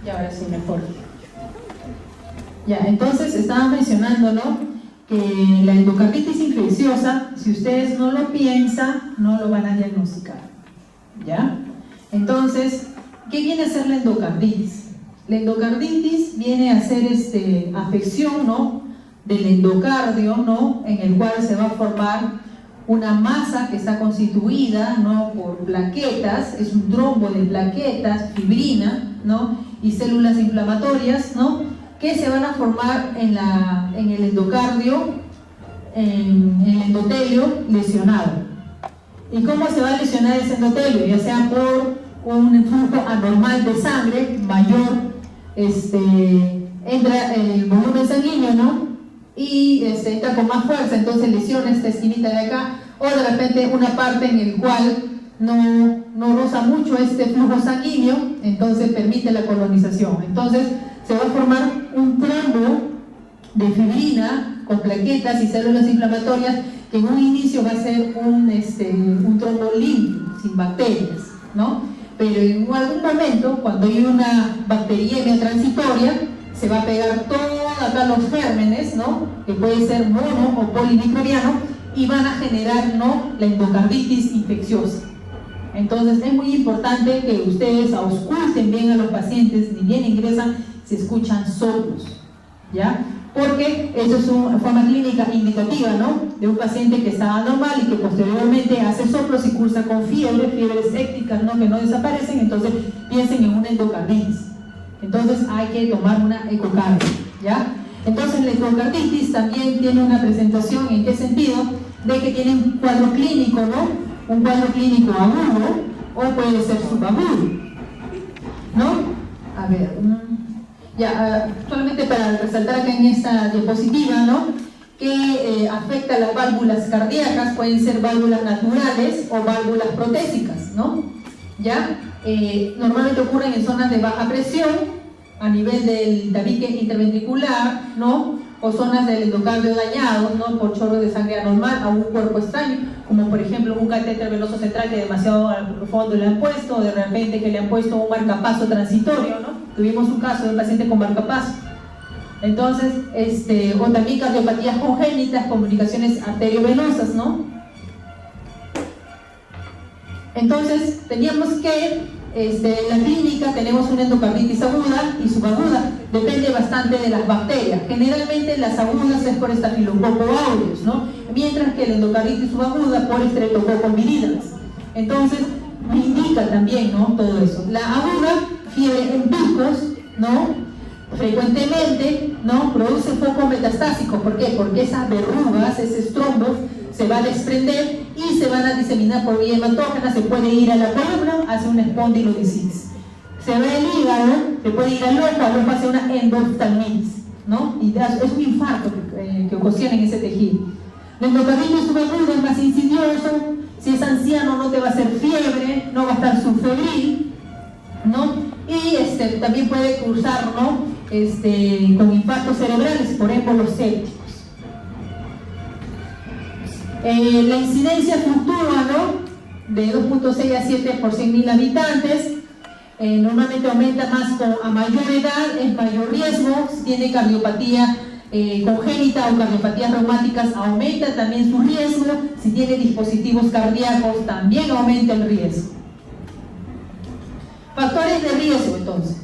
Y ahora sí mejor. Ya, entonces estaba mencionando, ¿no?, que la endocarditis infecciosa, si ustedes no lo piensan, no lo van a diagnosticar. ¿Ya? Entonces, ¿qué viene a ser la endocarditis? La endocarditis viene a ser afección, ¿no?, del endocardio, ¿no?, en el cual se va a formar una masa que está constituida, ¿no?, por plaquetas, es un trombo de plaquetas, fibrina, ¿no?, y células inflamatorias, ¿no?, que se van a formar en el endocardio, en el endotelio lesionado. ¿Y cómo se va a lesionar ese endotelio? Ya sea por un flujo anormal de sangre mayor, entra el volumen sanguíneo, ¿no?, y entra con más fuerza, entonces lesiona esta esquinita de acá, o de repente una parte en el cual no roza mucho este flujo sanguíneo, entonces permite la colonización. Entonces se va a formar un trombo de fibrina con plaquetas y células inflamatorias que en un inicio va a ser un trombo limpio, sin bacterias, ¿no? Pero en algún momento, cuando hay una bacteriemia transitoria, se va a pegar todos acá los gérmenes, ¿no?, que puede ser mono o polimicrobiano, y van a generar, ¿no?, la endocarditis infecciosa. Entonces es muy importante que ustedes ausculten bien a los pacientes, ni bien ingresan, se escuchan soplos, ¿ya? Porque eso es una forma clínica indicativa, ¿no?, de un paciente que está anormal y que posteriormente hace soplos y cursa con fiebres sépticas, ¿no?, que no desaparecen, entonces piensen en una endocarditis. Entonces hay que tomar una ecocardio, ¿ya? Entonces la endocarditis también tiene una presentación, ¿en qué sentido? De que tiene un cuadro clínico, ¿no?, un cuadro clínico agudo o puede ser subagudo, ¿no? A ver, ya, solamente para resaltar acá en esta diapositiva, ¿no?, que afecta a las válvulas cardíacas, pueden ser válvulas naturales o válvulas protésicas, ¿no? ¿Ya? Normalmente ocurren en zonas de baja presión, a nivel del tabique interventricular, ¿no?, o zonas del endocardio dañado, ¿no?, por chorro de sangre anormal a un cuerpo extraño, como por ejemplo un catéter venoso central que demasiado al fondo le han puesto, o de repente que le han puesto un marcapaso transitorio, ¿no? Tuvimos un caso de un paciente con marcapaso. Entonces, o también cardiopatías congénitas, comunicaciones arteriovenosas, ¿no? Entonces, teníamos que en la clínica tenemos una endocarditis aguda y subaguda, depende bastante de las bacterias. Generalmente las agudas es por Staphylococcus aureus, ¿no?, mientras que la endocarditis subaguda por Streptococcus viridans. Entonces me indica también, ¿no?, todo eso. La aguda, fiebre en picos, ¿no?, frecuentemente, ¿no?, produce foco metastásico. ¿Por qué? Porque esas verrugas, esos trombos, se va a desprender y se van a diseminar por vía hematógena, se puede ir a la columna, hace una espondilolisis. Se va el hígado, se puede ir al ojo hace una endoftalmitis, ¿no? Y es un infarto que ocasiona en ese tejido. La endocarditis subaguda es más insidioso, si es anciano no te va a hacer fiebre, no va a estar subfebril, ¿no? Y también puede cursar, ¿no?, con infartos cerebrales por émbolos sépticos. La incidencia fluctúa, ¿no?, de 2.6 a 7 por 100.000 habitantes. Normalmente aumenta más a mayor edad, es mayor riesgo. Si tiene cardiopatía congénita o cardiopatías reumáticas, aumenta también su riesgo. Si tiene dispositivos cardíacos, también aumenta el riesgo. Factores de riesgo, entonces,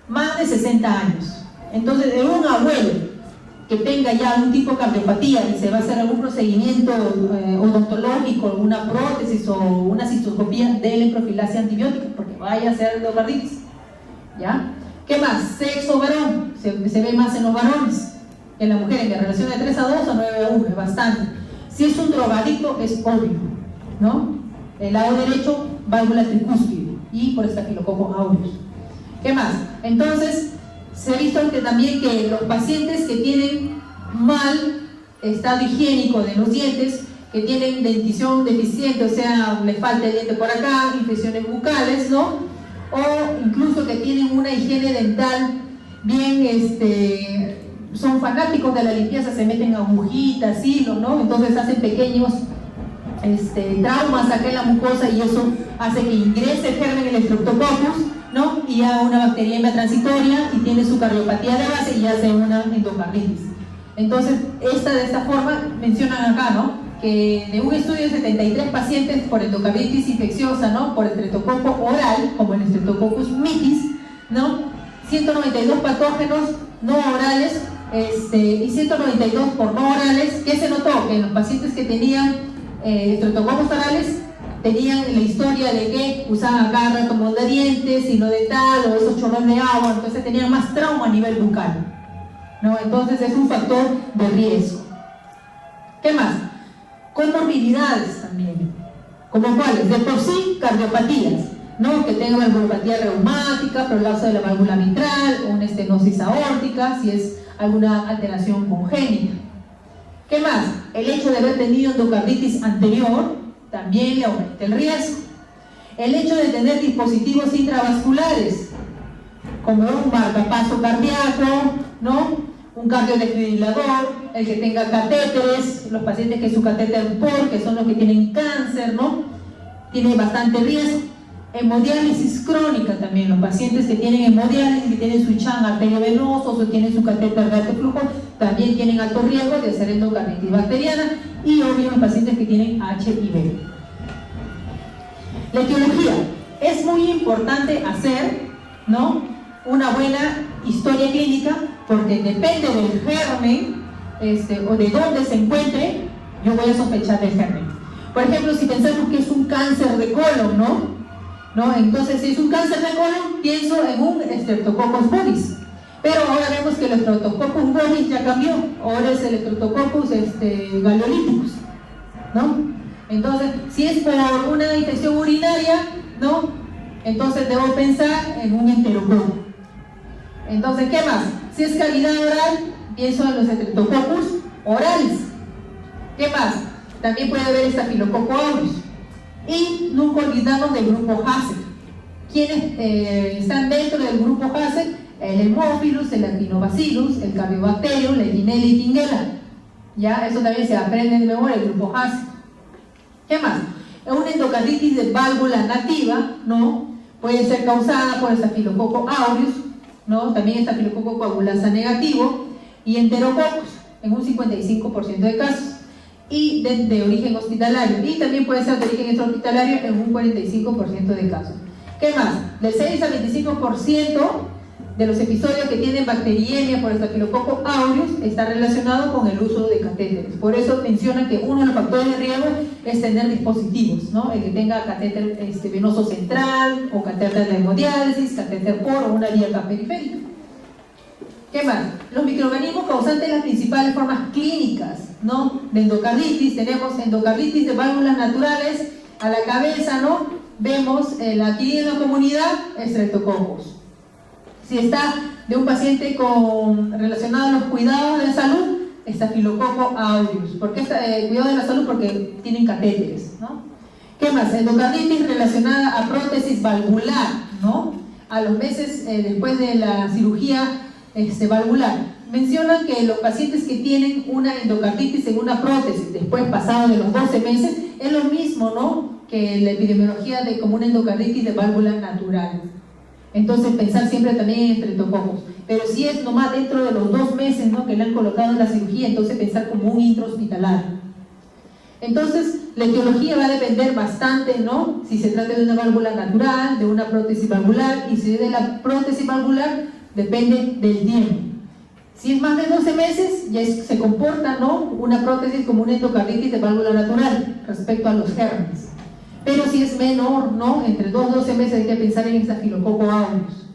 más de 60 años. Entonces, de un abuelo que tenga ya algún tipo de cardiopatía y se va a hacer algún procedimiento odontológico, una prótesis o una cistoscopía, déle profilaxia antibiótica porque vaya a ser endocarditis, ¿ya? ¿Qué más? Sexo varón, se ve más en los varones que en la mujer, en relación de 3 a 2 o 9 a 1, es bastante. Si es un drogadicto, es obvio, ¿no? El lado derecho, válvula tricúspide y por Staphylococcus aureus. ¿Qué más? Entonces, se ha visto también que los pacientes que tienen mal estado higiénico de los dientes, que tienen dentición deficiente, o sea, le falta el diente por acá, infecciones bucales, ¿no?, o incluso que tienen una higiene dental bien, son fanáticos de la limpieza, se meten agujitas, hilos, ¿no?, entonces hacen pequeños traumas acá en la mucosa y eso hace que ingrese el germen, el Streptococcus, ¿no? Y ya una bacteriemia transitoria y tiene su cardiopatía de base y hace una endocarditis. Entonces, de esta forma mencionan acá, ¿no? Que de un estudio de 73 pacientes por endocarditis infecciosa, ¿no? Por estreptococo oral, como el Streptococcus mitis, ¿no? 192 patógenos no orales y 192 por no orales. ¿Qué se notó? Que en los pacientes que tenían estreptococos orales tenían la historia de que usaban cada rato mondadientes, hilo dental o esos chorros de agua, entonces tenían más trauma a nivel bucal, ¿no? Entonces es un factor de riesgo. ¿Qué más? Comorbilidades también, como cuáles, de por sí cardiopatías, ¿no? Que tengan valvulopatía reumática, prolapso de la válvula mitral, una estenosis aórtica, si es alguna alteración congénita. ¿Qué más? El hecho de haber tenido endocarditis anterior también le aumenta el riesgo. El hecho de tener dispositivos intravasculares, como un marcapaso cardíaco, ¿no? Un cardiodesfibrilador, el que tenga catéteres, los pacientes que su catéter POR, que son los que tienen cáncer, ¿no? Tiene bastante riesgo. Hemodiálisis crónica también, los pacientes que tienen hemodiálisis, que tienen su chan arteriovenoso o tienen su catéter de alto flujo, también tienen alto riesgo de hacer endocarditis bacteriana, y obvio los pacientes que tienen HIV. La etiología. Es muy importante hacer, ¿no? Una buena historia clínica, porque depende del germen o de dónde se encuentre, yo voy a sospechar del germen. Por ejemplo, si pensamos que es un cáncer de colon, ¿no? Entonces, si es un cáncer de colon, pienso en un Streptococcus bovis. Pero ahora vemos que el Streptococcus bovis ya cambió. Ahora es el Streptococcus galeoliticus, ¿no? Entonces, si es por una infección urinaria, ¿no? Entonces debo pensar en un enterococo. Entonces, ¿qué más? Si es cavidad oral, pienso en los Streptococcus orales. ¿Qué más? También puede haber Staphylococcus aureus. Y nunca olvidarnos del grupo Hassel. ¿Quiénes están dentro del grupo Hassel? El Haemophilus, el Actinobacillus, el Caryobacterium, Legionella y Kingella. Ya, eso también se aprende de memoria, el grupo Hassel. ¿Qué más? Una endocarditis de válvula nativa, ¿no? Puede ser causada por Staphylococcus aureus, ¿no? También Staphylococcus coagulasa negativo, y enterococos en un 55% de casos, y de origen hospitalario, y también puede ser de origen extrahospitalario en un 45% de casos. ¿Qué más? Del 6 al 25% de los episodios que tienen bacteriemia por Staphylococcus aureus está relacionado con el uso de catéteres. Por eso menciona que uno de los factores de riesgo es tener dispositivos, ¿no? El que tenga catéter venoso central, o catéter de hemodiálisis, catéter POR o una vía periférica. ¿Qué más? Los microorganismos causantes de las principales formas clínicas, ¿no? De endocarditis. Tenemos endocarditis de válvulas naturales a la cabeza, ¿no? Vemos la adquirida en la comunidad, Streptococcus. Si está de un paciente relacionado a los cuidados de salud, Staphylococcus aureus. ¿Por qué cuidado de la salud? Porque tienen catéteres, ¿no? ¿Qué más? Endocarditis relacionada a prótesis valvular, ¿no? A los meses después de la cirugía valvular. Mencionan que los pacientes que tienen una endocarditis en una prótesis después pasado de los 12 meses es lo mismo, ¿no? Que la epidemiología de como una endocarditis de válvula natural. Entonces pensar siempre también en estreptococos. Pero si es nomás dentro de los 2 meses, ¿no? Que le han colocado en la cirugía, entonces pensar como un intrahospitalario. Entonces la etiología va a depender bastante, ¿no? Si se trata de una válvula natural, de una prótesis valvular, y si es de la prótesis valvular, depende del tiempo. Si es más de 12 meses, ya se comporta, ¿no? Una prótesis como una endocarditis de válvula natural respecto a los gérmenes. Pero si es menor, ¿no? Entre 2 y 12 meses hay que pensar en Staphylococcus aureus.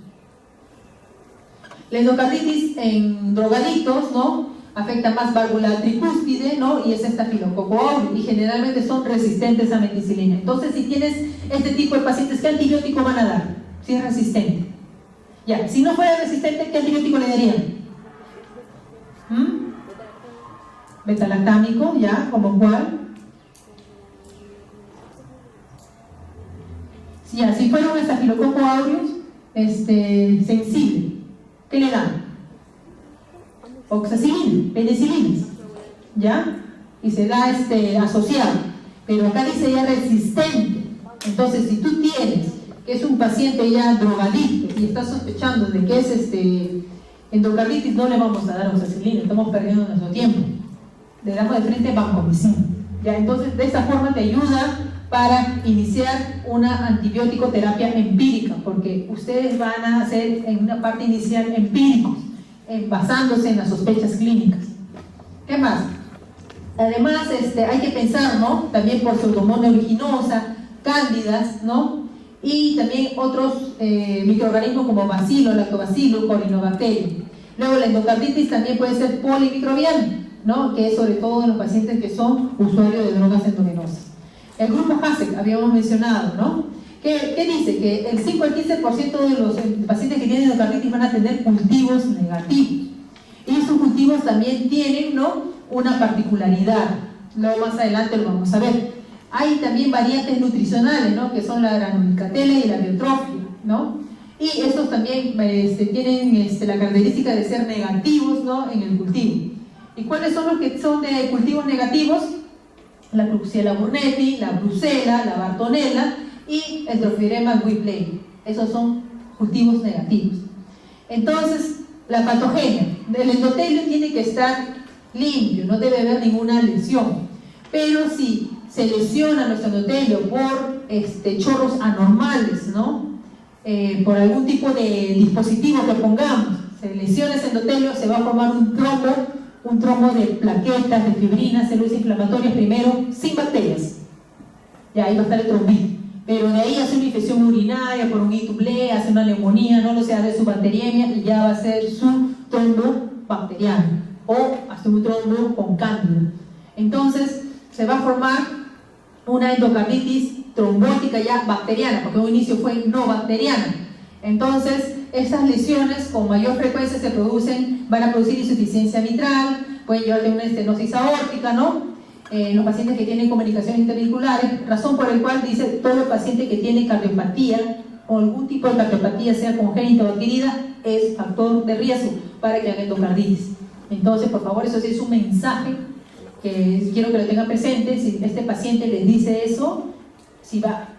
La endocarditis en drogadictos, ¿no? Afecta más válvula tricúspide, ¿no? Y es Staphylococcus aureus, y generalmente son resistentes a meticilina. Entonces, si tienes este tipo de pacientes, ¿qué antibiótico van a dar? Si es resistente. Ya, si no fuera resistente, ¿qué antibiótico le darían? Betalactámico, ¿ya? ¿Como cuál? Ya, si fuera un Staphylococcus aureus sensible, ¿qué le dan? Oxacilina, penicilina, ¿ya? Y se da asociado, pero acá dice ya resistente. Entonces, si tú tienes que es un paciente ya drogadicto y está sospechando de que es endocarditis, no le vamos a dar oxacilina, estamos perdiendo nuestro tiempo. Le damos de frente vancomicina. Ya, entonces, de esta forma te ayuda para iniciar una antibiótico terapia empírica, porque ustedes van a hacer en una parte inicial empíricos, basándose en las sospechas clínicas. ¿Qué más? Además, hay que pensar, ¿no? También por Pseudomonas aeruginosa, cándidas, ¿no? Y también otros microorganismos como bacilo, lactobacillus, corinobacterium. Luego la endocarditis también puede ser polimicrobiana, ¿no? Que es sobre todo en los pacientes que son usuarios de drogas endovenosas. El grupo HASEC habíamos mencionado, ¿no? ¿Qué dice? Que el 5 al 15% de los pacientes que tienen endocarditis van a tener cultivos negativos. Y estos cultivos también tienen, ¿no?, una particularidad. Luego más adelante lo vamos a ver. Hay también variantes nutricionales, ¿no?, que son la granulicatela y la biotrofia, ¿no? Y estos también tienen la característica de ser negativos, ¿no?, en el cultivo. ¿Y cuáles son los que son de cultivos negativos? La Klebsiella burnetii, la Brucella, la Bartonella y el Trophilema whipplei. Esos son cultivos negativos. Entonces, la patogenia del endotelio tiene que estar limpio, no debe haber ninguna lesión. Pero si se lesiona nuestro endotelio por chorros anormales, ¿no? Por algún tipo de dispositivo que pongamos, se lesiona ese endotelio, se va a formar un trombo de plaquetas, de fibrinas, células inflamatorias primero, sin bacterias. Ya ahí va a estar el trombito. Pero de ahí hace una infección urinaria por un ITUB, hace una neumonía, no lo sé, hace su bacteriemia y ya va a ser su trombo bacteriano o hasta un trombo con cándida. Entonces se va a formar una endocarditis trombótica ya bacteriana, porque un inicio fue no bacteriana. Entonces estas lesiones con mayor frecuencia van a producir insuficiencia mitral, pueden llevar a una estenosis aórtica, ¿no? Los pacientes que tienen comunicaciones intervehiculares, razón por la cual dice todo paciente que tiene cardiopatía o algún tipo de cardiopatía, sea congénita o adquirida, es factor de riesgo para que haga endocarditis. Entonces, por favor, eso sí es un mensaje que quiero que lo tengan presente. Si este paciente les dice eso,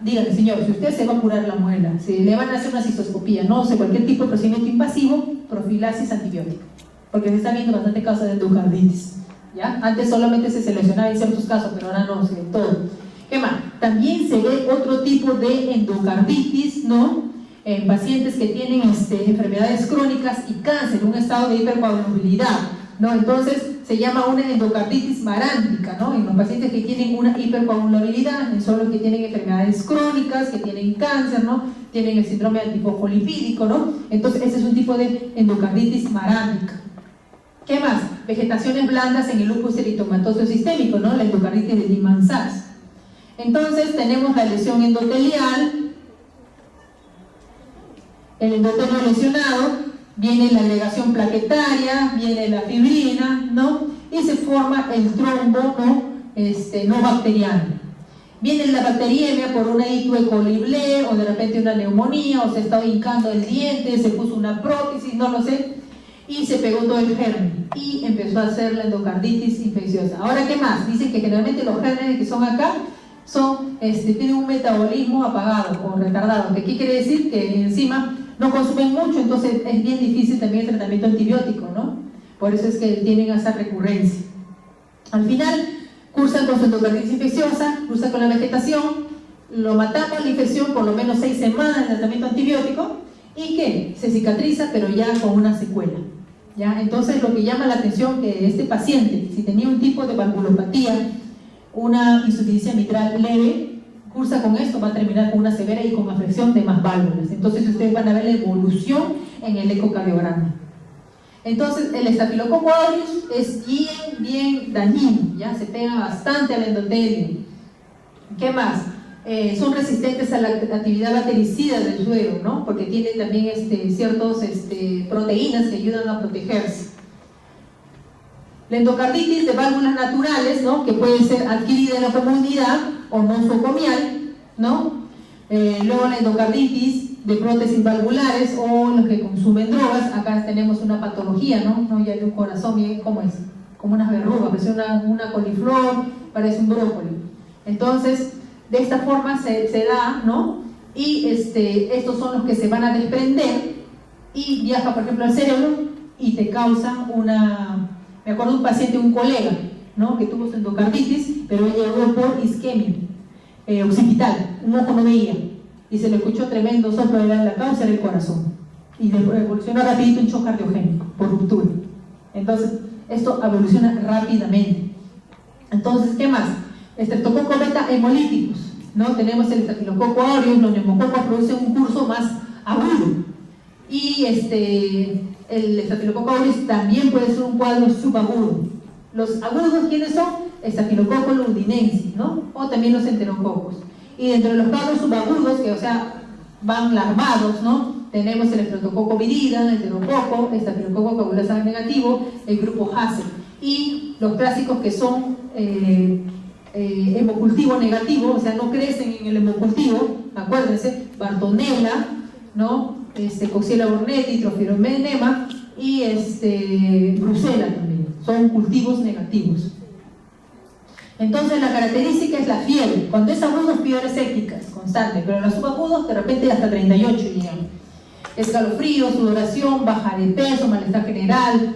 díganle, señor, si usted se va a curar la muela, si le van a hacer una cistoscopía, no sé, cualquier tipo de procedimiento invasivo, profilaxis antibiótica, porque se está viendo bastante casos de endocarditis. ¿Ya? Antes solamente se seleccionaba en ciertos casos, pero ahora no, se ve todo. ¿Qué más? También se ve otro tipo de endocarditis, ¿no? En pacientes que tienen enfermedades crónicas y cáncer, un estado de hipercoagulabilidad, ¿no? Entonces se llama una endocarditis marántica, ¿no? En los pacientes que tienen una hipercoagulabilidad, son los que tienen enfermedades crónicas, que tienen cáncer, ¿no? Tienen el síndrome antifosfolipídico, ¿no? Entonces ese es un tipo de endocarditis marántica. ¿Qué más? Vegetaciones blandas en el lupus eritematoso sistémico, ¿no? La endocarditis de Lehmann-Sachs. Entonces tenemos la lesión endotelial, el endotelio lesionado, viene la agregación plaquetaria, viene la fibrina, ¿no? Y se forma el trombo, ¿no? No bacteriano. Viene la bacteriemia por una E. coli o de repente una neumonía, o se estaba hincando el diente, se puso una prótesis, no lo sé, y se pegó todo el germen y empezó a hacer la endocarditis infecciosa. Ahora, ¿qué más? Dicen que generalmente los gérmenes que son acá tienen un metabolismo apagado o retardado. ¿Qué quiere decir? Que encima no consumen mucho, entonces es bien difícil también el tratamiento antibiótico, ¿no? Por eso es que tienen esa recurrencia. Al final, cursan con su endocarditis infecciosa, cursan con la vegetación, lo matamos la infección por lo menos 6 semanas de tratamiento antibiótico y que se cicatriza, pero ya con una secuela. ¿Ya? Entonces lo que llama la atención que este paciente, si tenía un tipo de valvulopatía, una insuficiencia mitral leve, cursa con esto, va a terminar con una severa y con afección de más válvulas. Entonces ustedes van a ver la evolución en el ecocardiograma. Entonces el estafilococo aureus es bien dañino, ¿ya? Se pega bastante al endotelio. ¿Qué más? Son resistentes a la actividad bactericida del suero, ¿no? Porque tiene también ciertas proteínas que ayudan a protegerse. La endocarditis de válvulas naturales, ¿no? Que puede ser adquirida en la comunidad o nosocomial, ¿no? Luego la endocarditis de prótesis valvulares o los que consumen drogas. Acá tenemos una patología, ¿no? Ya de un corazón, bien, ¿cómo es? Como unas verrugas, parece una coliflor, parece un brócoli. Entonces, de esta forma se da, ¿no? y estos son los que se van a desprender y viaja, por ejemplo, al cerebro y te causa me acuerdo de un paciente, un colega, ¿no?, que tuvo su endocarditis, pero él llegó por isquemia occipital, un ojo no veía, y se le escuchó tremendo soplo, era la causa del corazón, y después evolucionó rapidito un shock cardiogénico por ruptura. Entonces, esto evoluciona rápidamente. Entonces, ¿qué más? Streptococcus beta hemolíticos, ¿no? Tenemos el Staphylococcus aureus, los neumococos producen un curso más agudo, y el Staphylococcus aureus también puede ser un cuadro subagudo. Los agudos, ¿quiénes son? Staphylococcus londinensis, ¿no? O también los enterococos. Y dentro de los cuadros subagudos, que o sea, van larvados, ¿no? Tenemos el Streptococcus virida, el enterococo, el Staphylococcus coagulasa negativo, el grupo Hassel. Y los clásicos que son hemocultivo negativo, o sea, no crecen en el hemocultivo, acuérdense, Bartonella, ¿no? Coxiella burnetii, Trophiomenema y Brucella también, son cultivos negativos. Entonces la característica es la fiebre. Cuando es agudo, fiebres sépticas, constante, pero en los subagudos de repente hasta 38 llegan. Escalofrío, sudoración, baja de peso, malestar general,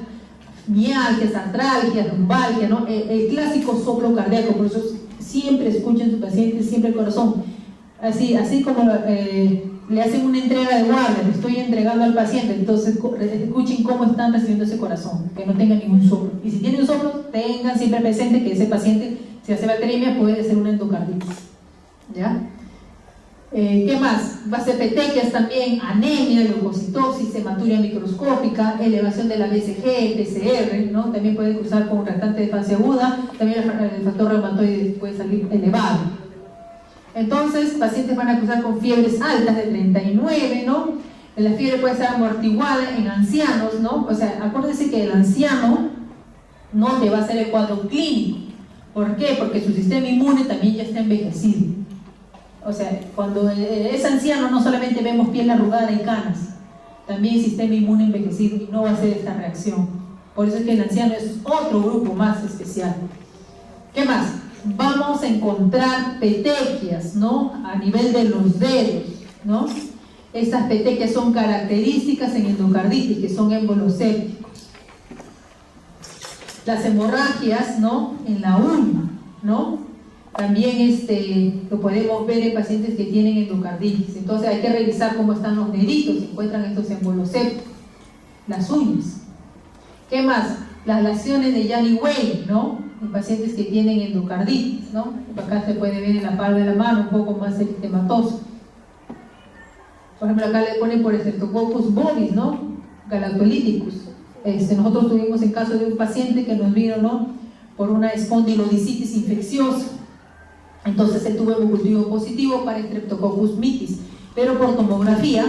mialgias, artralgias, lumbalgia, ¿no? El clásico soplo cardíaco, por eso siempre escuchen a su paciente, siempre el corazón. Así como le hacen una entrega de guardia, le estoy entregando al paciente, entonces escuchen cómo están recibiendo ese corazón, que no tenga ningún soplo. Y si tiene un soplo, tengan siempre presente que ese paciente, si hace bacteremia, puede ser una endocarditis. ¿Ya? ¿Qué más? Va a ser petequias también, anemia, leucocitosis, hematuria microscópica, elevación de la BCG, PCR, ¿no? También puede cruzar con un reactante de fase aguda, también el factor reumatoide puede salir elevado. Entonces, pacientes van a cruzar con fiebres altas de 39, ¿no? La fiebre puede estar amortiguada en ancianos, ¿no? O sea, acuérdense que el anciano no te va a hacer el cuadro clínico. ¿Por qué? Porque su sistema inmune también ya está envejecido. O sea, cuando es anciano no solamente vemos piel arrugada y canas, también sistema inmune envejecido y no va a hacer esta reacción. Por eso es que el anciano es otro grupo más especial. ¿Qué más? Vamos a encontrar petequias, ¿no? A nivel de los dedos, ¿no? Estas petequias son características en endocarditis, que son embolosépticos. Las hemorragias, ¿no? En la uña, ¿no? También lo podemos ver en pacientes que tienen endocarditis. Entonces hay que revisar cómo están los deditos, si encuentran estos embolosépticos. Las uñas. ¿Qué más? Las lesiones de Janny-Way, ¿no? En pacientes que tienen endocarditis, ¿no? Acá se puede ver en la palma de la mano un poco más eritematoso. Por ejemplo, acá le ponen por Streptococcus bovis, ¿no? Galactolíticus. Nosotros tuvimos el caso de un paciente que nos vino, ¿no? Por una espondilodicitis infecciosa. Entonces él tuvo hemocultivo positivo para Streptococcus mitis, pero por tomografía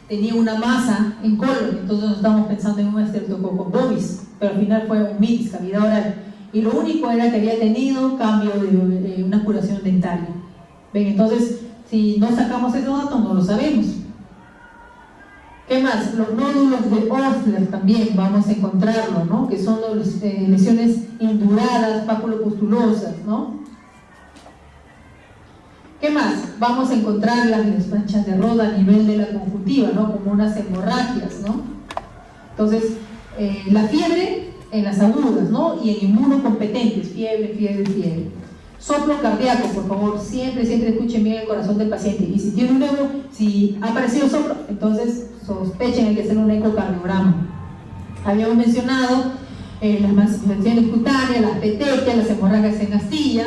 tenía una masa en colon, entonces no estábamos pensando en un Streptococcus bovis, pero al final fue un mitis, cavidad oral. Y lo único era que había tenido cambio de una curación dentaria. ¿Ven? Entonces, si no sacamos ese dato, no lo sabemos. ¿Qué más? Los nódulos de Osler también vamos a encontrarlo, ¿no? Que son lesiones induradas, papulopustulosas, ¿no? ¿Qué más? Vamos a encontrar las manchas de Rod a nivel de la conjuntiva, ¿no? Como unas hemorragias, ¿no? Entonces, la fiebre en las agudas, ¿no? Y en inmunocompetentes, fiebre. Soplo cardíaco, por favor, siempre escuchen bien el corazón del paciente. Y si tiene un euro, si ha aparecido soplo, entonces sospechen, hay que hacer un ecocardiograma. Habíamos mencionado las manifestaciones cutáneas, las petequias, las hemorragias en astilla,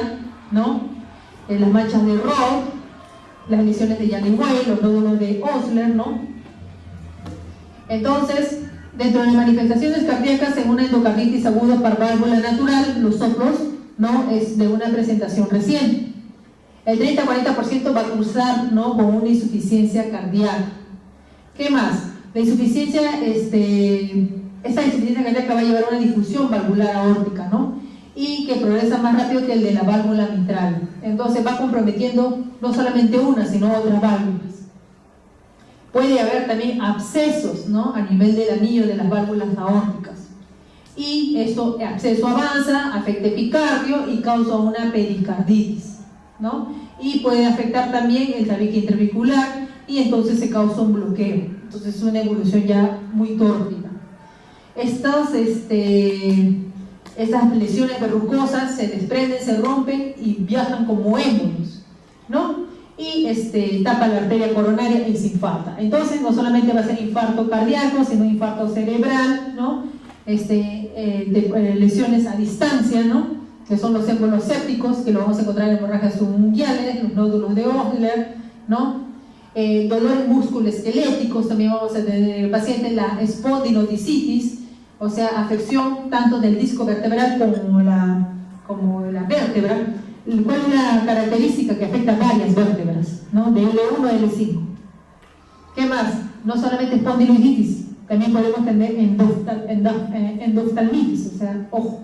¿no? Las manchas de Rod, las lesiones de Janny-Way, los nódulos de Osler, ¿no? Entonces, dentro de las manifestaciones cardíacas en una endocarditis aguda por válvula natural, los soplos, ¿no? Es de una presentación reciente. El 30-40% va a cursar, ¿no? Con una insuficiencia cardíaca. ¿Qué más? La insuficiencia, esta insuficiencia cardíaca va a llevar a una difusión valvular aórtica, ¿no? Y que progresa más rápido que el de la válvula mitral. Entonces va comprometiendo no solamente una, sino otras válvulas. Puede haber también abscesos, ¿no? A nivel del anillo de las válvulas aórticas. Y eso, absceso avanza, afecta epicardio y causa una pericarditis, ¿no? Y puede afectar también el tabique interventricular y entonces se causa un bloqueo. Entonces es una evolución ya muy tórpida. Estas lesiones verrucosas se desprenden, se rompen y viajan como émbolos, ¿no? Y tapa la arteria coronaria y se infarta. Entonces no solamente va a ser infarto cardíaco, sino infarto cerebral, ¿no? Lesiones a distancia, ¿no? Que son los émbolos sépticos, que lo vamos a encontrar en hemorragias subunguiales, los nódulos de Ohler, ¿no? Dolores musculoesqueléticos, también vamos a tener en el paciente la espondilodicitis, o sea, afección tanto del disco vertebral como de la vértebra. ¿Cuál es la característica? Que afecta varias vértebras, ¿no? De L1 a L5. ¿Qué más? No solamente espondilodicitis, también podemos tener endoftalmitis, o sea, ojo.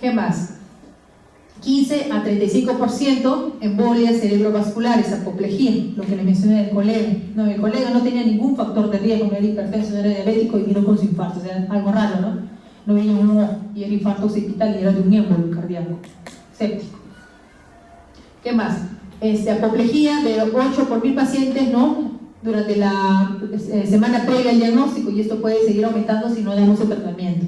¿Qué más? 15 a 35% embolias cerebrovasculares, apoplejía, lo que le mencioné del colega. No, el colega no tenía ningún factor de riesgo, no era hipertenso, no era diabético y vino con su infarto, o sea, algo raro, ¿no? No veía un ojo y era infarto occipital y era de un émbolo cardíaco séptico. ¿Qué más? Apoplejía de 8 por 1000 pacientes, ¿no? Durante la semana previa al diagnóstico, y esto puede seguir aumentando si no damos el tratamiento.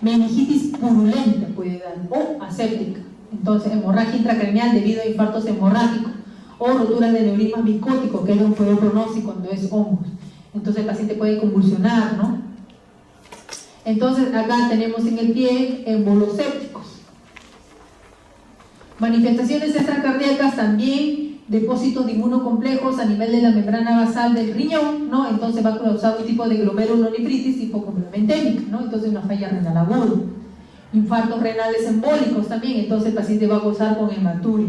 Meningitis purulenta puede dar, o aséptica. Entonces, hemorragia intracraneal debido a infartos hemorrágicos, o rotura de neurisma micótico, que es un peor pronóstico cuando es hongos. Entonces, el paciente puede convulsionar, ¿no? Entonces, acá tenemos en el pie émbolos sépticos. Manifestaciones extracardíacas también. Depósitos de inmunocomplejos a nivel de la membrana basal del riñón, ¿no? Entonces va a causar un tipo de glomerulonefritis tipo complementémica, ¿no? Entonces una falla renal aguda. Infartos renales embólicos también, entonces el paciente va a gozar con hematuria.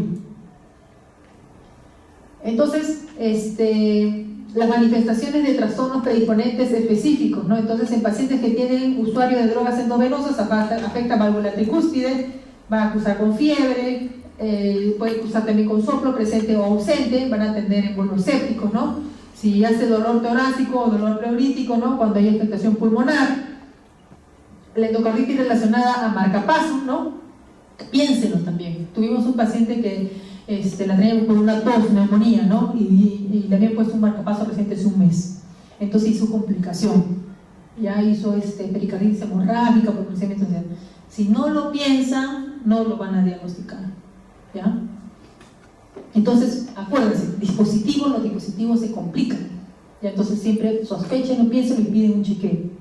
Entonces, las manifestaciones de trastornos predisponentes específicos, ¿no? Entonces en pacientes que tienen usuario de drogas endovenosas afecta válvula tricúspide, va a acusar con fiebre, puede cursar también con soplo presente o ausente, van a tener émbolos sépticos, ¿no? Si hace dolor torácico o dolor pleurítico, ¿no? Cuando hay afectación pulmonar, la endocarditis relacionada a marcapaso, ¿no? Piénsenlo también. Tuvimos un paciente que la teníamos por una tos, neumonía, ¿no? Y le habían puesto un marcapaso reciente hace un mes. Entonces hizo complicación. Ya hizo pericarditis hemorrágica, por procedimiento. Si no lo piensan, no lo van a diagnosticar. ¿Ya? Entonces, acuérdense, los dispositivos se complican. ¿Ya? Entonces siempre sospechen, no piensen y piden un chequeo.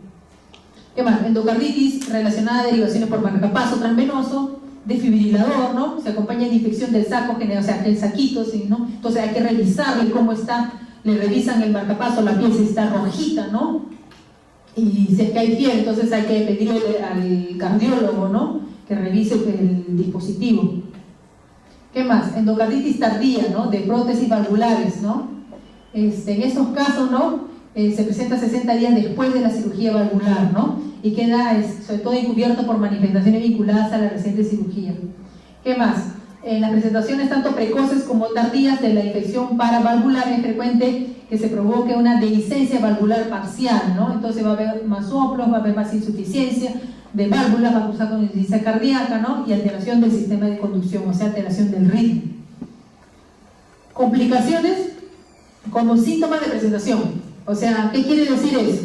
¿Qué más? Endocarditis relacionada a derivaciones por marcapaso transvenoso, desfibrilador, ¿no? Se acompaña de infección del saco, o sea, el saquito, ¿sí? ¿No? Entonces hay que revisarle cómo está, le revisan el marcapaso, la piel si está rojita, ¿no? Y si es que hay fiebre, entonces hay que pedirle al cardiólogo, ¿no? Que revise el dispositivo. ¿Qué más? Endocarditis tardía, ¿no? De prótesis valvulares, ¿no? En estos casos, ¿no? Se presenta 60 días después de la cirugía valvular, ¿no? Y queda sobre todo encubierto por manifestaciones vinculadas a la reciente cirugía. ¿Qué más? En las presentaciones tanto precoces como tardías de la infección paravalvular es frecuente que se provoque una dehiscencia valvular parcial, ¿no? Entonces va a haber más soplos, va a haber más insuficiencia de válvulas, va a cursar con insuficiencia cardíaca, ¿no? Y alteración del sistema de conducción, o sea, alteración del ritmo. Complicaciones como síntomas de presentación. O sea, ¿qué quiere decir eso?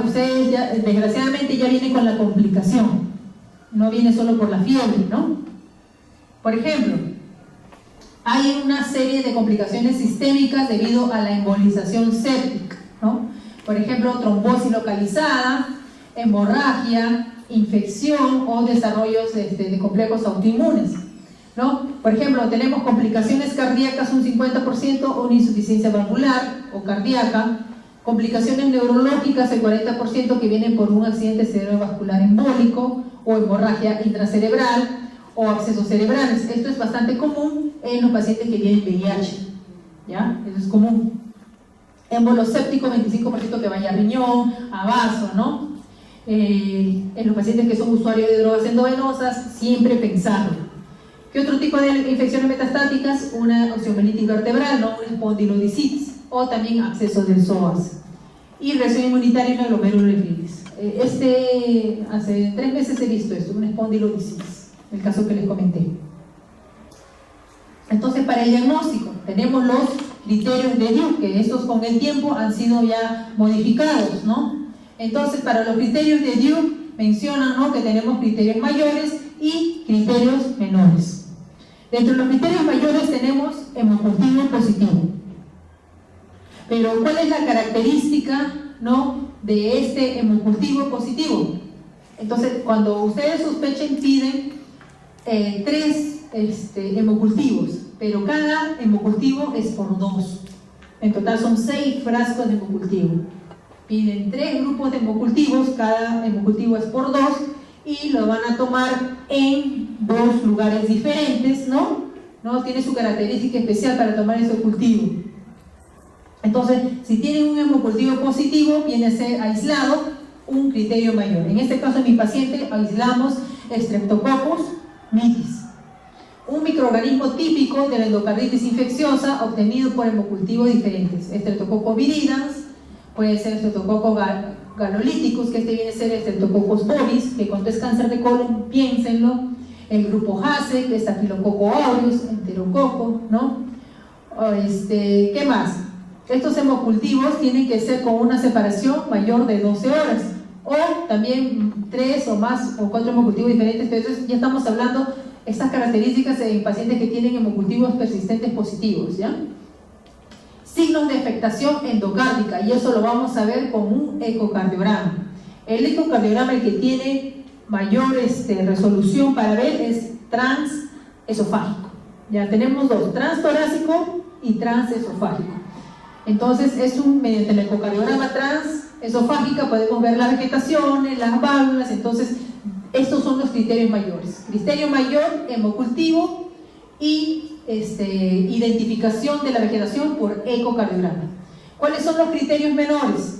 Ustedes desgraciadamente ya vienen con la complicación, no viene solo por la fiebre, ¿no? Por ejemplo, hay una serie de complicaciones sistémicas debido a la embolización séptica, ¿no? Por ejemplo, trombosis localizada, hemorragia, infección o desarrollos de complejos autoinmunes, ¿no? Por ejemplo, tenemos complicaciones cardíacas un 50% o una insuficiencia valvular o cardíaca, complicaciones neurológicas el 40% que vienen por un accidente cerebrovascular embólico o hemorragia intracerebral o abscesos cerebrales. Esto es bastante común en los pacientes que tienen VIH, ¿ya? Eso es común. Émbolo séptico, 25% que vaya a riñón, a vaso, ¿no? En los pacientes que son usuarios de drogas endovenosas, siempre pensarlo. ¿Qué otro tipo de infecciones metastáticas? Una osteomielitis vertebral, ¿no? Una espondilodicitis o también abscesos del psoas. Y reacción inmunitaria y una glomerulonefritis. Hace 3 meses he visto esto, una espondilodicitis, el caso que les comenté. Entonces, para el diagnóstico tenemos los criterios de Duke, que estos con el tiempo han sido ya modificados, ¿no? Entonces, para los criterios de Duke mencionan, ¿no?, que tenemos criterios mayores y criterios menores. Dentro de los criterios mayores tenemos hemocultivo positivo. Pero, ¿cuál es la característica, ¿no?, de este hemocultivo positivo? Entonces, cuando ustedes sospechen, piden 3 hemocultivos, pero cada hemocultivo es por 2. En total son 6 frascos de hemocultivo. Piden 3 grupos de hemocultivos, cada hemocultivo es por 2 y lo van a tomar en 2 lugares diferentes, ¿no? Tiene su característica especial para tomar ese cultivo. Entonces, si tienen un hemocultivo positivo, viene a ser aislado un criterio mayor. En este caso, en mi paciente, aislamos Streptococcus mitis, un microorganismo típico de la endocarditis infecciosa obtenido por hemocultivos diferentes. Streptococcus viridans, puede ser Streptococcus ganolyticus, que este viene a ser Streptococcus bovis, que cuando es cáncer de colon, piénsenlo. El grupo Hase, que es Staphylococcus aureus, enterococo, ¿no? ¿Qué más? Estos hemocultivos tienen que ser con una separación mayor de 12 horas, o también 3 o más o 4 hemocultivos diferentes, pero eso ya estamos hablando estas características en pacientes que tienen hemocultivos persistentes positivos, ¿ya? Signos de afectación endocárdica, y eso lo vamos a ver con un ecocardiograma. El ecocardiograma, el que tiene mayor resolución para ver, es transesofágico. Ya tenemos 2, transtorácico y transesofágico. Entonces, mediante el ecocardiograma transesofágica podemos ver la vegetación, las válvulas. Entonces, estos son los criterios mayores. Criterio mayor, hemocultivo y identificación de la vegetación por ecocardiograma. ¿Cuáles son los criterios menores?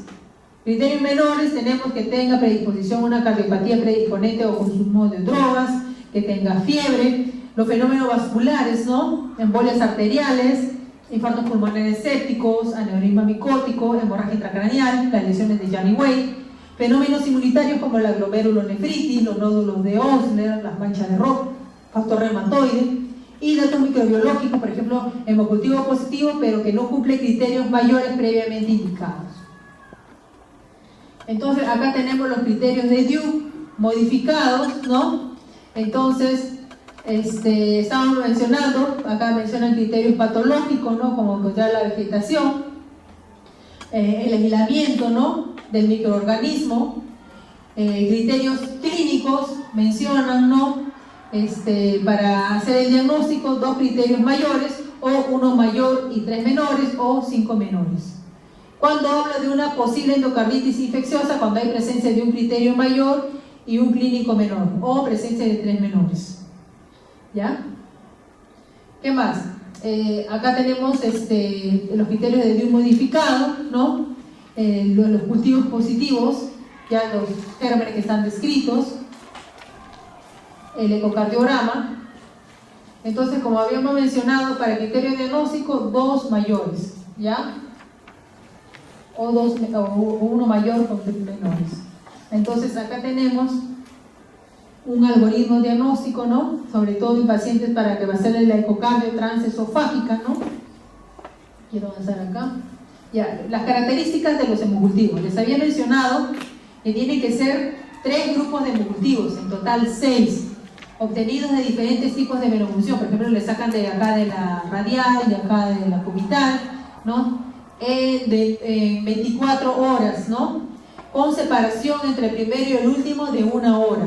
Criterios menores tenemos que tenga predisposición a una cardiopatía predisponente o consumo de drogas, que tenga fiebre, los fenómenos vasculares, ¿no? Embolias arteriales, infartos pulmonares sépticos, aneurisma micótico, hemorragia intracraneal, las lesiones de Janny-Way, fenómenos inmunitarios como la glomerulonefritis, los nódulos de Osler, las manchas de Roth, factor reumatoide, y datos microbiológicos, por ejemplo, hemocultivo positivo, pero que no cumple criterios mayores previamente indicados. Entonces, acá tenemos los criterios de Duke modificados, ¿no? Entonces, estábamos mencionando, acá mencionan criterios patológicos, ¿no?, como encontrar la vegetación, el aislamiento, ¿no?, del microorganismo, criterios clínicos, mencionan, ¿no?, para hacer el diagnóstico, 2 criterios mayores, o 1 mayor y 3 menores, o 5 menores. Cuando habla de una posible endocarditis infecciosa, cuando hay presencia de un criterio mayor y un clínico menor, o presencia de 3 menores. ¿Ya? ¿Qué más? Acá tenemos los criterios de Duke modificado, ¿no? Los cultivos positivos, ya los gérmenes que están descritos, el ecocardiograma. Entonces, como habíamos mencionado, para el criterio diagnóstico, 2 mayores, ¿ya? O 1 mayor con 3 menores. Entonces, acá tenemos un algoritmo diagnóstico, ¿no?, sobre todo en pacientes para que va a ser la ecocardio transesofágica, ¿no? Quiero avanzar acá. Ya, las características de los hemocultivos. Les había mencionado que tienen que ser 3 grupos de hemocultivos, en total 6, obtenidos de diferentes tipos de venofunción. Por ejemplo, le sacan de acá de la radial, de acá de la cubital, ¿no?, de 24 horas, ¿no?, con separación entre el primero y el último de 1 hora.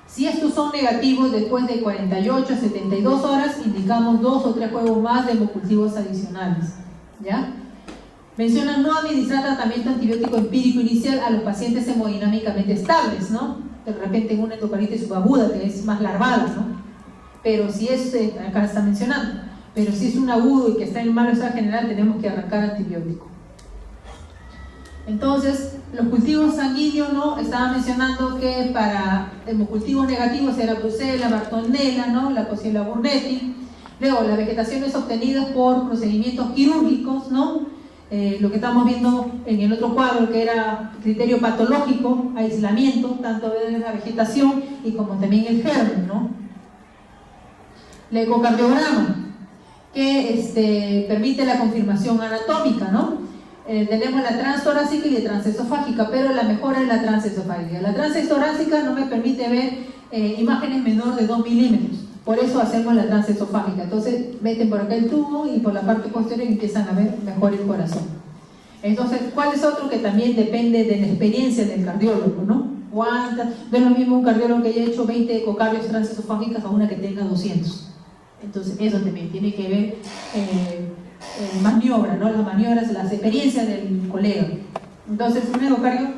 Si estos son negativos después de 48 a 72 horas, indicamos 2 o 3 juegos más de hemocultivos adicionales, ¿ya? Mencionan no administrar tratamiento antibiótico empírico inicial a los pacientes hemodinámicamente estables, ¿no? De repente en una endocarditis subaguda, que es más larvada, ¿no? Pero si es, acá está mencionando, pero si es un agudo y que está en mal estado general, tenemos que arrancar antibiótico. Entonces, los cultivos sanguíneos, ¿no?, estaba mencionando que para hemocultivos negativos era Brucella, Bartonella, ¿no?, la Coxiella burnetii. Luego, las vegetaciones obtenidas por procedimientos quirúrgicos, ¿no?, lo que estamos viendo en el otro cuadro, que era criterio patológico, aislamiento, tanto de la vegetación y como también el germen, ¿no? El ecocardiograma. que permite la confirmación anatómica, ¿no? Tenemos la transtorácica y la transesofágica, pero la mejor es la transesofágica. La transtorácica no me permite ver imágenes menor de 2 milímetros, por eso hacemos la transesofágica. Entonces meten por acá el tubo y por la parte posterior empiezan a ver mejor el corazón. Entonces, ¿cuál es otro que también depende de la experiencia del cardiólogo, ¿no? ¿Cuántas? No es lo mismo un cardiólogo que haya hecho 20 ecocardios transesofágicas a una que tenga 200. Entonces, eso también tiene que ver maniobra, ¿no? Las maniobras, las experiencias del colega. Entonces, un ecocardio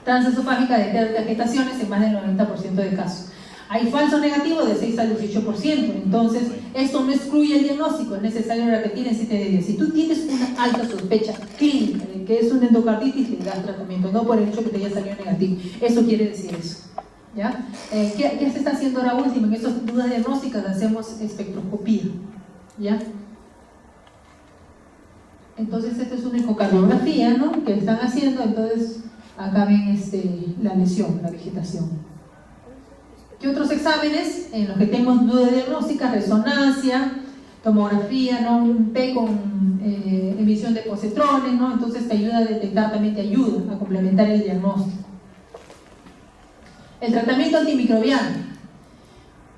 transesofágica detecta gestaciones en más del 90% de casos. Hay falso negativo de 6 al 18%, entonces esto no excluye el diagnóstico, es necesario repetir en 7 días. Si tú tienes una alta sospecha clínica de que es una endocarditis, le das tratamiento, no por el hecho que te haya salido negativo. Eso quiere decir eso. ¿Ya? ¿Qué se está haciendo ahora último? En estas dudas diagnósticas hacemos espectroscopía. ¿Ya? Entonces esta es una ecocardiografía, ¿no? Que están haciendo, entonces acá ven la lesión, la vegetación. ¿Qué otros exámenes en los que tenemos dudas diagnósticas? Resonancia, tomografía, ¿no? Un P con emisión de positrones, ¿no? Entonces te ayuda a detectar, también te ayuda a complementar el diagnóstico. El tratamiento antimicrobiano.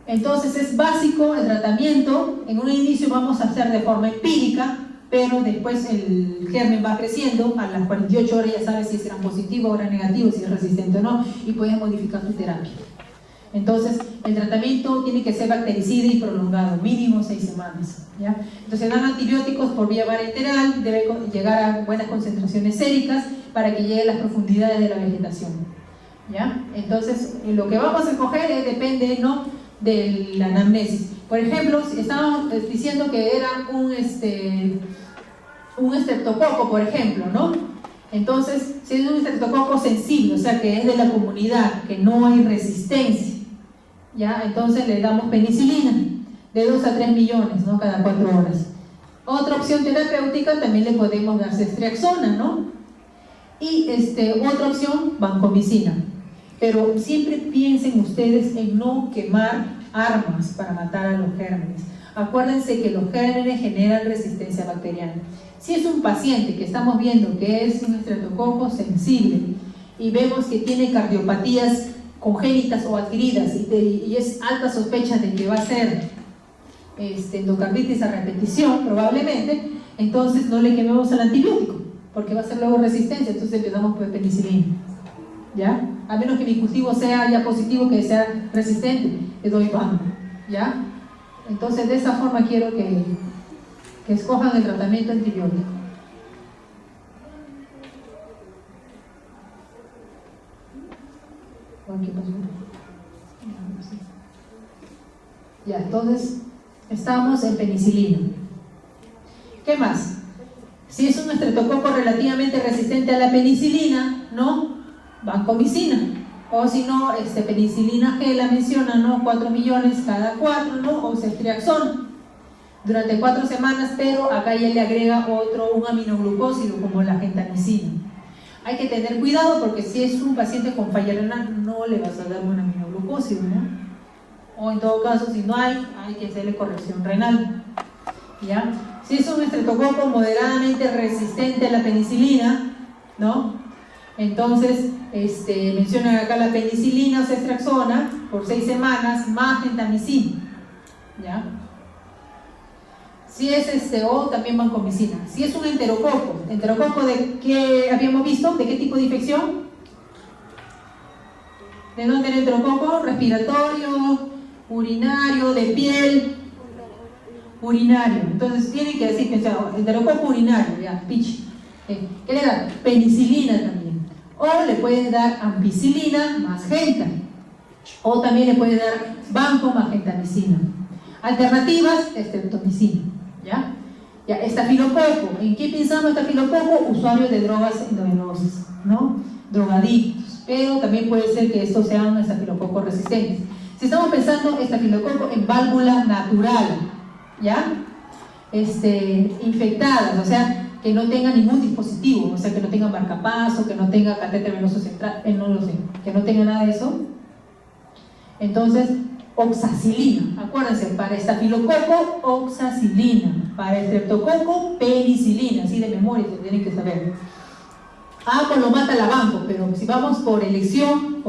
Entonces es básico el tratamiento. En un inicio vamos a hacer de forma empírica, pero después el germen va creciendo. A las 48 horas ya sabes si es gran positivo o gran negativo, si es resistente o no, y puedes modificar tu terapia. Entonces, el tratamiento tiene que ser bactericida y prolongado, mínimo 6 semanas. ¿Ya? Entonces, dan antibióticos por vía parenteral, debe llegar a buenas concentraciones séricas para que llegue a las profundidades de la vegetación. ¿Ya? Entonces, lo que vamos a escoger depende, ¿no?, de la anamnesis. Por ejemplo, si estábamos diciendo que era un estreptococo, por ejemplo, ¿no? Entonces, si es un estreptococo sensible, o sea, que es de la comunidad, que no hay resistencia, ¿ya? Entonces le damos penicilina de 2 a 3 millones, ¿no?, cada 4 horas. Otra opción terapéutica también le podemos dar ceftriaxona, ¿no? Y otra opción, vancomicina. Pero siempre piensen ustedes en no quemar armas para matar a los gérmenes. Acuérdense que los gérmenes generan resistencia bacteriana. Si es un paciente que estamos viendo que es un estreptococo sensible y vemos que tiene cardiopatías congénitas o adquiridas y es alta sospecha de que va a ser endocarditis a repetición probablemente, entonces no le quememos el antibiótico porque va a ser luego resistencia, entonces empezamos por penicilina, ¿ya? A menos que mi cultivo sea ya positivo, que sea resistente, le doy banco, ¿ya? Entonces de esa forma quiero que escojan el tratamiento antibiótico. ¿Qué pasó? Ya, entonces estamos en penicilina. ¿Qué más? Si es un estreptococo relativamente resistente a la penicilina, ¿no?, vancomicina. O si no, penicilina G la menciona, ¿no?, 4 millones cada 4, ¿no?, o ceftriaxona durante 4 semanas, pero acá ya le agrega un aminoglucósido como la gentamicina. Hay que tener cuidado porque si es un paciente con falla renal no le vas a dar un aminoglucósido, ¿no? O en todo caso, si no hay que hacerle corrección renal, ¿ya? Si es un estreptococo moderadamente resistente a la penicilina, ¿no?, entonces mencionan acá la penicilina o ceftriaxona por 6 semanas más gentamicina, ¿ya? Si es o también vancomicina. Si es un enterococo de qué habíamos visto, de qué tipo de infección, ¿de dónde el enterococo? Respiratorio, urinario, de piel, urinario. Entonces tienen que decir que enterococo urinario, ya, pitch. ¿Qué le da? Penicilina también. O le pueden dar ampicilina más genta. O también le pueden dar vanco más gentamicina. Alternativas, estreptomicina. ¿Ya? Ya, estafilococo. ¿En qué pensamos estafilococo? Usuarios de drogas endovenosas, ¿no? Drogadictos. Pero también puede ser que estos sean estafilococo resistentes. Si estamos pensando estafilococo en válvula natural, ¿ya? Infectadas, o sea, que no tenga ningún dispositivo, o sea, que no tenga marcapaso, que no tenga catéter venoso central, no lo sé, que no tenga nada de eso. Entonces, oxacilina, acuérdense, para estafilococo, oxacilina. para el estreptococo, penicilina, así de memoria, se tienen que saber. Pues lo mata la banco, pero si vamos por elección,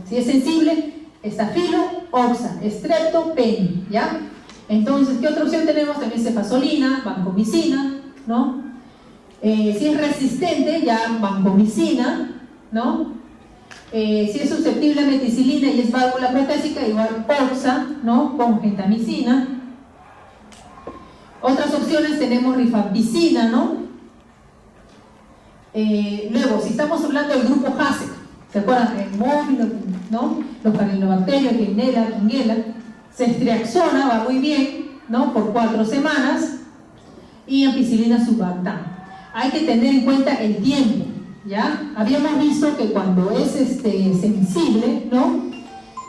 si es sensible, estafilo, oxa, estrepto, peni, ¿ya? Entonces, ¿qué otra opción tenemos? También cefazolina, vancomicina, ¿no? Si es resistente, ya vancomicina, ¿no? Si es susceptible a meticilina y es válvula protésica, igual oxa, ¿no? Con gentamicina. Otras opciones tenemos rifampicina, ¿no? Luego, si estamos hablando del grupo HASEC, ¿se acuerdan? El móvil, ¿no? Los carinobacterios, Quinela, ceftriaxona va muy bien, ¿no? Por 4 semanas, y ampicilina subbactam. Hay que tener en cuenta el tiempo, ¿ya? Habíamos visto que cuando es sensible,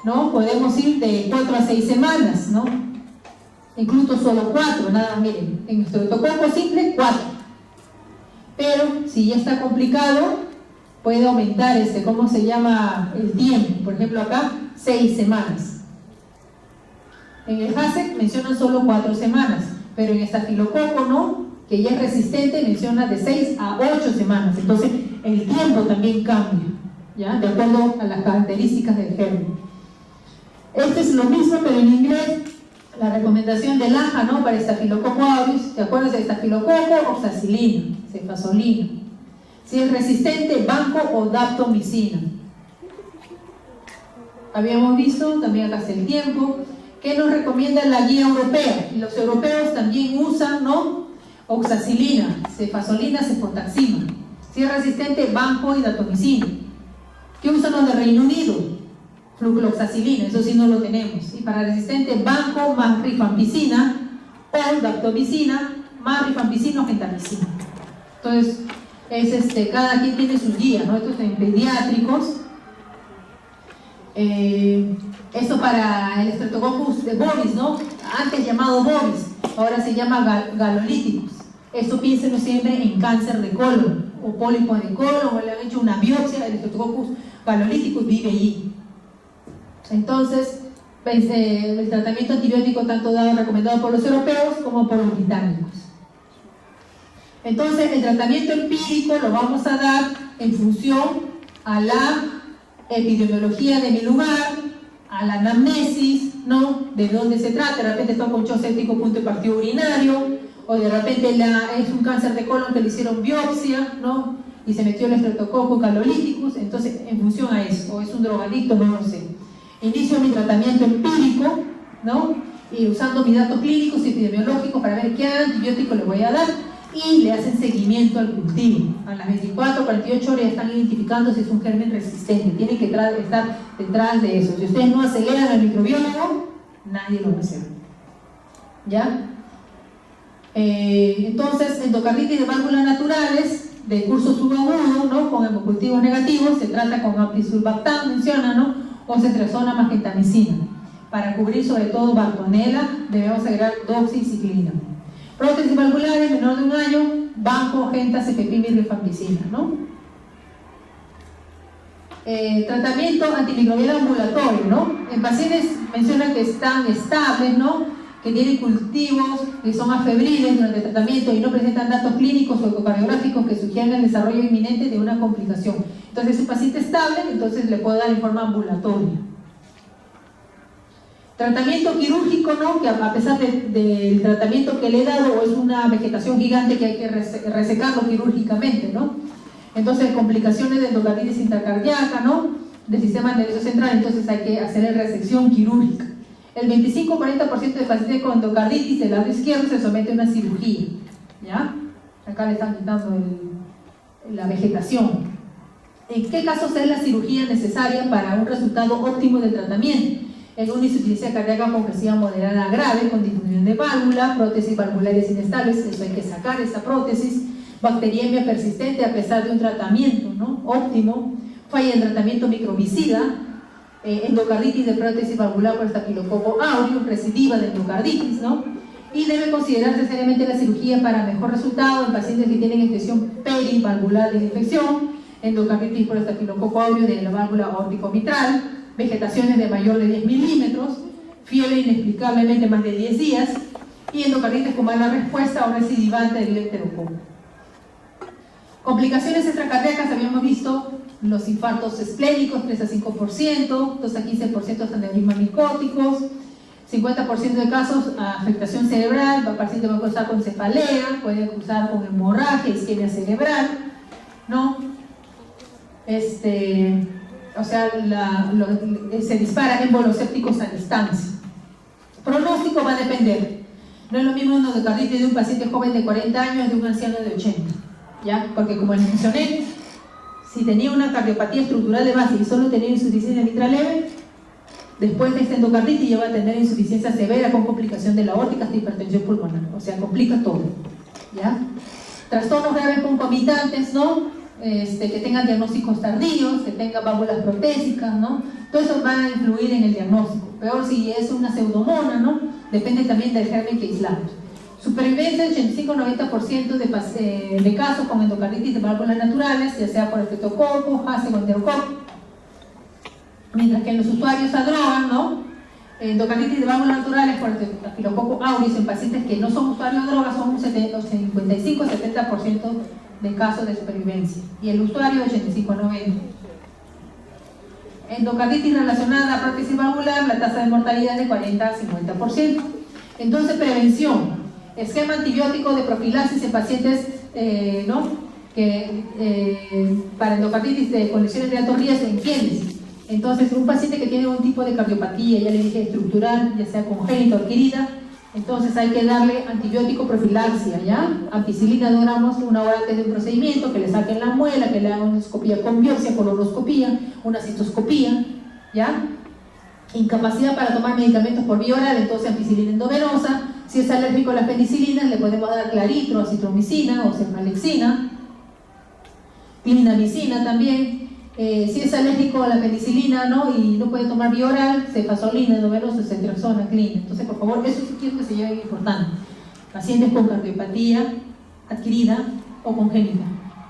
¿no? Podemos ir de 4 a 6 semanas, ¿no? Incluso solo 4, nada, miren, en nuestro estreptococo simple, 4. Pero si ya está complicado, puede aumentar ¿cómo se llama? El tiempo. Por ejemplo, acá, 6 semanas. En el HASEC mencionan solo 4 semanas, pero en estafilococo, ¿no? Que ya es resistente, menciona de 6 a 8 semanas. Entonces, el tiempo también cambia, ¿ya? De acuerdo a las características del germen. Este es lo mismo, pero en inglés, la recomendación del AJA, ¿no? Para estafilococo aureus, ¿te acuerdas de estafilococo? Oxacilina, cefazolina. Si es resistente, banco o daptomicina. Habíamos visto, también acá está el tiempo, que nos recomienda la guía europea. Y los europeos también usan, ¿no? Oxacilina, cefazolina, cefotaxima. Si es resistente, banco y daptomicina. ¿Qué usan los de Reino Unido? Flucloxacilina, eso sí no lo tenemos. Y para resistente, banco más rifampicina o daptomicina más rifampicina o gentamicina. Entonces, cada quien tiene su guía, ¿no? Esto es en pediátricos. Esto para el Streptococcus de bovis, ¿no? Antes llamado bovis, ahora se llama galolíticos. Esto piénsenlo siempre en cáncer de colon o pólipo de colon, o le han hecho una biopsia, el Streptococcus galolíticos vive allí. Entonces, el tratamiento antibiótico tanto recomendado por los europeos como por los británicos. Entonces, el tratamiento empírico lo vamos a dar en función a la epidemiología de mi lugar, a la anamnesis, ¿no? De dónde se trata. De repente está con choque séptico, punto de partido urinario, o de repente es un cáncer de colon que le hicieron biopsia, ¿no? Y se metió el Streptococcus galolíticus. Entonces, en función a eso, o es un drogadicto, no lo sé. Inicio mi tratamiento empírico, ¿no? Y usando mis datos clínicos y epidemiológicos para ver qué antibiótico le voy a dar, y le hacen seguimiento al cultivo. A las 24 o 48 horas ya están identificando si es un germen resistente. Tienen que estar detrás de eso. Si ustedes no aceleran al microbiólogo, nadie lo va a hacer. ¿Ya? Entonces, endocarditis de válvulas naturales de curso subagudo, ¿no? Con hemocultivos negativos, se trata con amplisulbactam, menciona, ¿no? O ceftriaxona más gentamicina. Para cubrir sobre todo bartonella, debemos agregar doxiciclina. Prótesis valvulares menor de 1 año, banco, genta, cefepime y rifampicina, ¿no? Tratamiento antimicrobial ambulatorio, ¿no? En pacientes mencionan que están estables, ¿no? Que tienen cultivos que son afebriles durante el tratamiento y no presentan datos clínicos o ecocardiográficos que sugieran el desarrollo inminente de una complicación. Entonces, es un paciente estable, entonces le puedo dar en forma ambulatoria. Tratamiento quirúrgico, ¿no? Que a pesar del tratamiento que le he dado, es una vegetación gigante que hay que resecarlo quirúrgicamente, ¿no? Entonces, complicaciones de endocarditis intracardíaca, ¿no? Del sistema nervioso central, entonces hay que hacer resección quirúrgica. El 25-40% de pacientes con endocarditis del lado izquierdo se somete a una cirugía, ¿ya? Acá le están quitando la vegetación. ¿En qué casos es la cirugía necesaria para un resultado óptimo del tratamiento? En una insuficiencia cardíaca compresiva moderada grave, con disminución de válvula, prótesis valvulares inestables, eso hay que sacar esa prótesis, bacteriemia persistente a pesar de un tratamiento, ¿no? Óptimo, falla en tratamiento microbicida, endocarditis de prótesis valvular por estafilococo aureus, recidiva de endocarditis, ¿no? Y debe considerarse seriamente la cirugía para mejor resultado en pacientes que tienen infección perivalvular de infección, endocarditis por estafilococo aureus de la válvula aórtico-mitral, vegetaciones de mayor de 10 milímetros, fiebre inexplicablemente más de 10 días, y endocarditis con mala respuesta o recidivante del enterococo. Complicaciones extracardíacas, habíamos visto los infartos esplénicos, 3 a 5%, 2 a 15% de aneurismas micóticos, 50% de casos afectación cerebral, el paciente va a cursar con cefalea, puede cursar con hemorragia, isquemia cerebral, ¿no? O sea, se dispara émbolos sépticos a distancia. Pronóstico va a depender. No es lo mismo una endocarditis de un paciente joven de 40 años de un anciano de 80, ¿ya? Porque como les mencioné, si tenía una cardiopatía estructural de base y solo tenía insuficiencia mitral leve, después de esta endocarditis ya va a tener insuficiencia severa con complicación de la aórtica hasta hipertensión pulmonar, o sea, complica todo, ¿ya? Trastornos graves concomitantes, ¿no? Que tengan diagnósticos tardíos, que tengan válvulas protésicas, ¿no? Todo eso va a influir en el diagnóstico. Peor si es una pseudomona, ¿no? Depende también del germen que aislamos. Supervivencia, 85-90% de casos con endocarditis de válvulas naturales, ya sea por estreptococo, Hase o enterococo. Mientras que en los usuarios a droga, ¿no? Endocarditis de válvulas naturales por Staphylococcus aureus en pacientes que no son usuarios de droga son un 55-70% de casos de supervivencia, y el usuario 85-90%. Endocarditis relacionada a prótesis valvular, la tasa de mortalidad es de 40-50%. Entonces, prevención, esquema antibiótico de profilaxis en pacientes para endocarditis con lesiones de alto riesgo en quienes. Entonces, un paciente que tiene un tipo de cardiopatía, ya le dije estructural, ya sea congénita o adquirida, entonces hay que darle antibiótico profilaxia, ¿ya? Ampicilina 2 gramos una hora antes de un procedimiento, que le saquen la muela, que le hagan una endoscopía con biopsia, colonoscopía, una citoscopía, ¿ya? Incapacidad para tomar medicamentos por vía oral, entonces ampicilina endovenosa. Si es alérgico a las penicilinas, le podemos dar claritro, acitromicina o cefalexina, clindamicina también. Si es alérgico a la penicilina, ¿no? Y no puede tomar vía oral, cefazolina, endovenosa, ceftriaxona, clina. Entonces, por favor, eso sí quiero que se lleven importante. Pacientes con cardiopatía adquirida o congénita,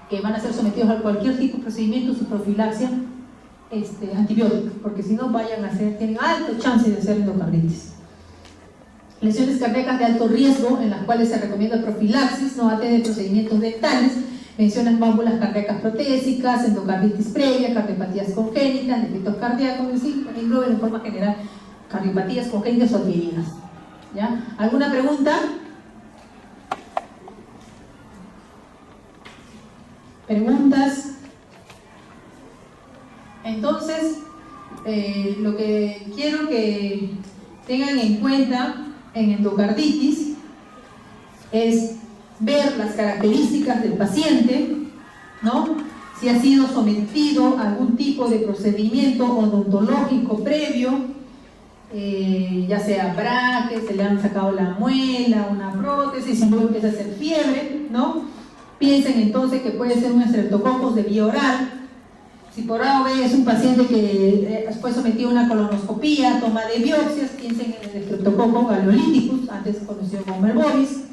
que van a ser sometidos a cualquier tipo de procedimiento, su profilaxia antibiótica, porque si no tienen alto chance de hacer endocarditis. Lesiones cardíacas de alto riesgo, en las cuales se recomienda profilaxis, no antes de procedimientos dentales. Mencionan válvulas cardíacas protésicas, endocarditis previa, cardiopatías congénitas, defectos cardíacos, es decir, engloba en forma general cardiopatías congénitas o adquiridas. ¿Ya? ¿Alguna pregunta? ¿Preguntas? Entonces, lo que quiero que tengan en cuenta en endocarditis es ver las características del paciente, ¿no? Si ha sido sometido a algún tipo de procedimiento odontológico previo, ya sea braque, se le han sacado la muela, una prótesis, y luego empieza a hacer fiebre, ¿no? Piensen entonces que puede ser un estreptococos de vía oral. Si por A o B es un paciente que fue sometido a una colonoscopía, toma de biopsias, piensen en el estreptococo galeolíticus, antes conocido como Merbovis.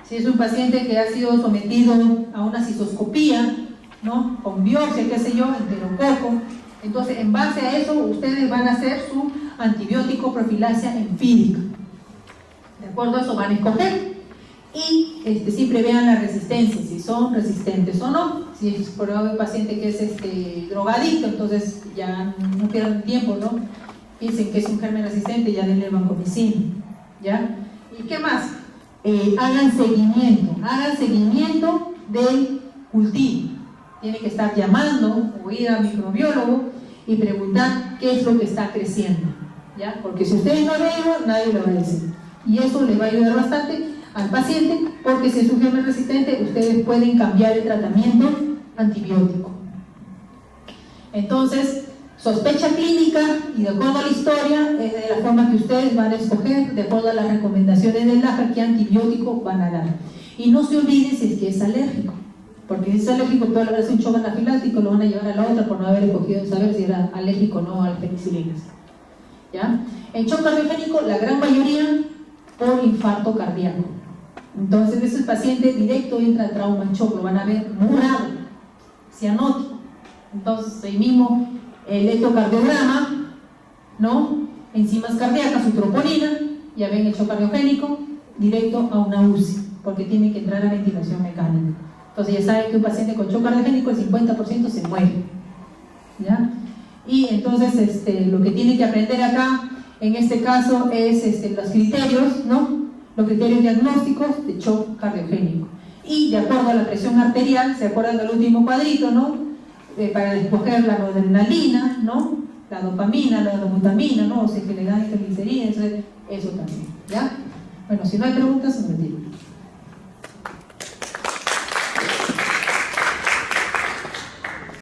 Si es un paciente que ha sido sometido a una cistoscopía, ¿no? Con biopsia, qué sé yo, enterococo, entonces en base a eso ustedes van a hacer su antibiótico profilaxia empírica. De acuerdo a eso van a escoger y siempre vean la resistencia, si son resistentes o no. Si es por un paciente que es drogadicto, entonces ya no pierdan tiempo, ¿no? Piensen que es un germen resistente, ya denle vancomicina, ¿ya? ¿Y qué más? Hagan seguimiento del cultivo. Tienen que estar llamando o ir al microbiólogo y preguntar qué es lo que está creciendo, ¿ya? Porque si ustedes no ven, nadie lo va a decir. Y eso les va a ayudar bastante al paciente, porque si es un germen resistente, ustedes pueden cambiar el tratamiento antibiótico. Entonces, sospecha clínica, y de acuerdo a la historia, es de la forma que ustedes van a escoger, de acuerdo a las recomendaciones del AJA, qué antibiótico van a dar. Y no se olviden si es que es alérgico, porque si es alérgico, puede haber un shock anafiláctico, lo van a llevar a la otra por no haber escogido saber si era alérgico o no a las penicilinas. ¿Ya? En shock cardiogénico, la gran mayoría por infarto cardíaco. Entonces, ese paciente directo entra a trauma en shock, lo van a ver morado, cianótico. Entonces, ahí mismo, el electrocardiograma, ¿no? Enzimas cardíacas, su troponina, ya ven el shock cardiogénico, directo a una UCI, porque tiene que entrar a ventilación mecánica. Entonces ya saben que un paciente con shock cardiogénico el 50% se muere, ¿ya? Y entonces lo que tiene que aprender acá, en este caso, es los criterios, ¿no? Los criterios diagnósticos de shock cardiogénico. Y de acuerdo a la presión arterial, se acuerdan del último cuadrito, ¿no? Para escoger la noradrenalina, ¿no? La dopamina, la dobutamina, ¿no? O sea, que le dan triglicéridos, eso también, ¿ya? Bueno, si no hay preguntas, me retiro.